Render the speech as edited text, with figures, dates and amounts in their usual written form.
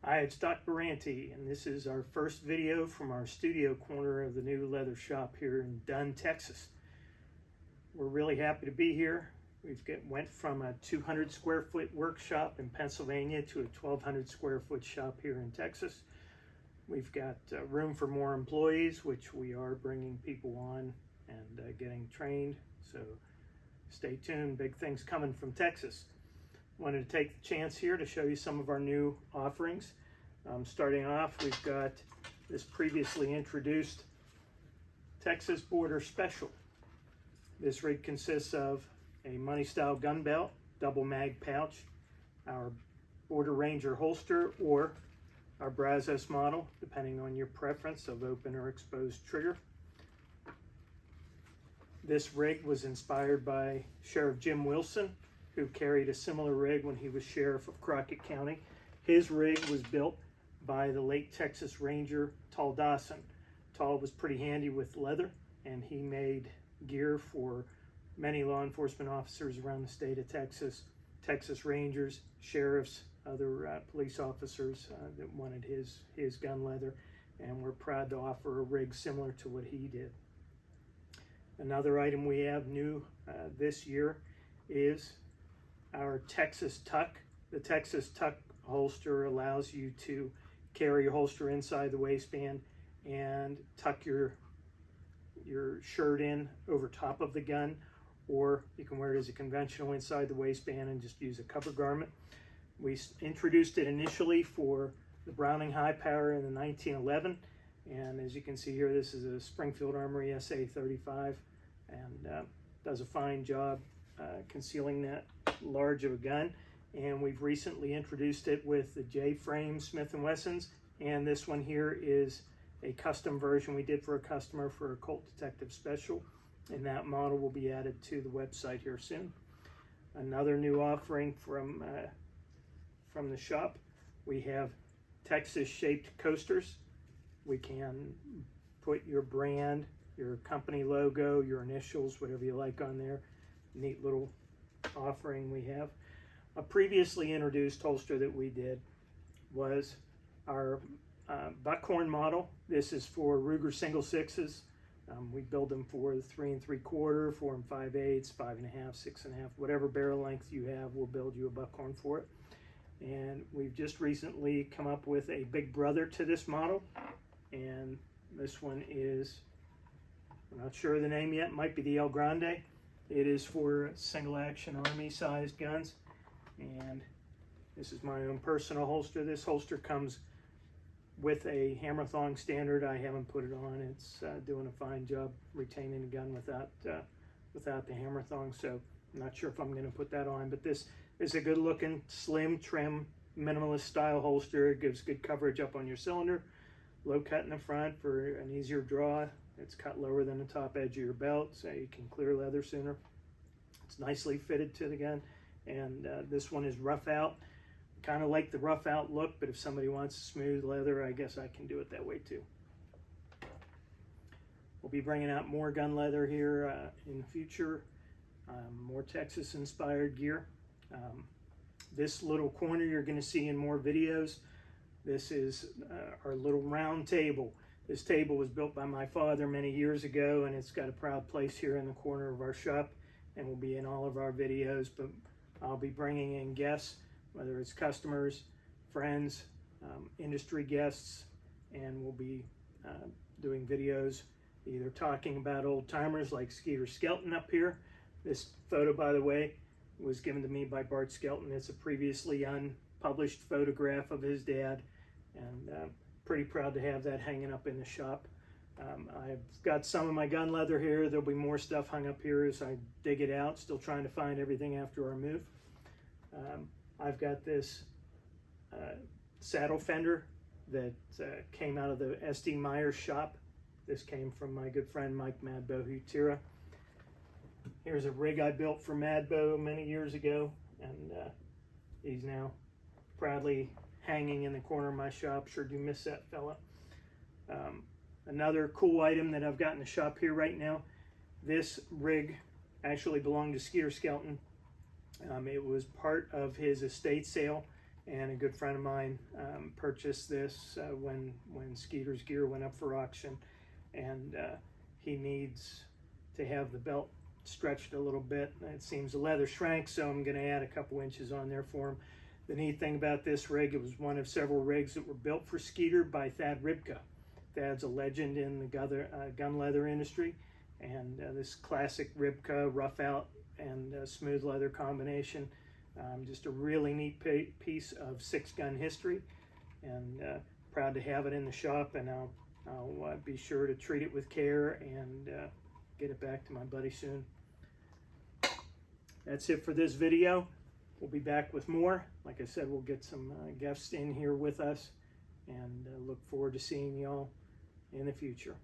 Hi, it's Dr. Grande, and this is our first video from our studio corner of the new leather shop here in Grande, Texas. We're really happy to be here. Went from a 200 square foot workshop in Pennsylvania to a 1,200 square foot shop here in Texas. We've got room for more employees, which we are bringing people on and getting trained. So stay tuned, big things coming from Texas. Wanted to take the chance here to show you some of our new offerings. Starting off, we've got this previously introduced Texas Border Special. This rig consists of a money style gun belt, double mag pouch, our Border Ranger holster, or our Brazos model, depending on your preference of open or exposed trigger. This rig was inspired by Sheriff Jim Wilson, who carried a similar rig when he was sheriff of Crockett County. His rig was built by the late Texas Ranger Tall Dawson. Tall was pretty handy with leather, and he made gear for many law enforcement officers around the state of Texas, Texas Rangers, sheriffs, other police officers that wanted his gun leather, and we're proud to offer a rig similar to what he did. Another item we have new this year is our Texas Tuck. The Texas Tuck holster allows you to carry your holster inside the waistband and tuck your shirt in over top of the gun, or you can wear it as a conventional inside the waistband and just use a cover garment. We introduced it initially for the Browning High Power in the 1911, and as you can see here, this is a Springfield Armory SA-35, and does a fine job concealing that large of a gun. And we've recently introduced it with the J-frame Smith & Wessons, and this one here is a custom version we did for a customer for a Colt Detective Special, and that model will be added to the website here soon. Another new offering from the shop, we have Texas shaped coasters. We can put your brand, your company logo, your initials, whatever you like on there. Neat little offering we have. A previously introduced holster that we did was our buckhorn model. This is for Ruger single sixes. We build them for the 3 3/4, 4 5/8, 5 1/2, 6 1/2, whatever barrel length you have, we'll build you a buckhorn for it. And we've just recently come up with a big brother to this model, and this one is, I'm not sure of the name yet, might be the El Grande. It is for single action army sized guns, and this is my own personal holster. This holster comes with a hammer thong standard. I haven't put it on. It's doing a fine job retaining the gun without the hammer thong, so I'm not sure if I'm going to put that on, but this is a good looking, slim, trim, minimalist style holster. It gives good coverage up on your cylinder, low cut in the front for an easier draw. It's cut lower than the top edge of your belt, so you can clear leather sooner. It's nicely fitted to the gun, and this one is rough out. Kind of like the rough out look, but if somebody wants smooth leather, I guess I can do it that way too. We'll be bringing out more gun leather here in the future, more Texas inspired gear. This little corner you're going to see in more videos. This is our little round table. This table was built by my father many years ago, and it's got a proud place here in the corner of our shop, and will be in all of our videos. But I'll be bringing in guests, whether it's customers, friends, industry guests, and we'll be doing videos either talking about old timers like Skeeter Skelton up here. This photo, by the way, was given to me by Bart Skelton. It's a previously unpublished photograph of his dad, and pretty proud to have that hanging up in the shop. I've got some of my gun leather here. There'll be more stuff hung up here as I dig it out, still trying to find everything after our move. I've got this saddle fender that came out of the SD Meyer shop. This came from my good friend Mike Madbo Hutira. Here's a rig I built for Madbo many years ago, and he's now proudly hanging in the corner of my shop. Sure do miss that fella. Another cool item that I've got in the shop here right now, this rig actually belonged to Skeeter Skelton. It was part of his estate sale, and a good friend of mine purchased this when Skeeter's gear went up for auction, and he needs to have the belt stretched a little bit. It seems the leather shrank, so I'm going to add a couple inches on there for him. The neat thing about this rig, it was one of several rigs that were built for Skeeter by Thad Ribka. Thad's a legend in the gun leather industry, and this classic Ribka rough out and smooth leather combination, just a really neat piece of 6-gun history, and proud to have it in the shop, and I'll be sure to treat it with care and get it back to my buddy soon. That's it for this video. We'll be back with more. Like I said, we'll get some guests in here with us, and look forward to seeing y'all in the future.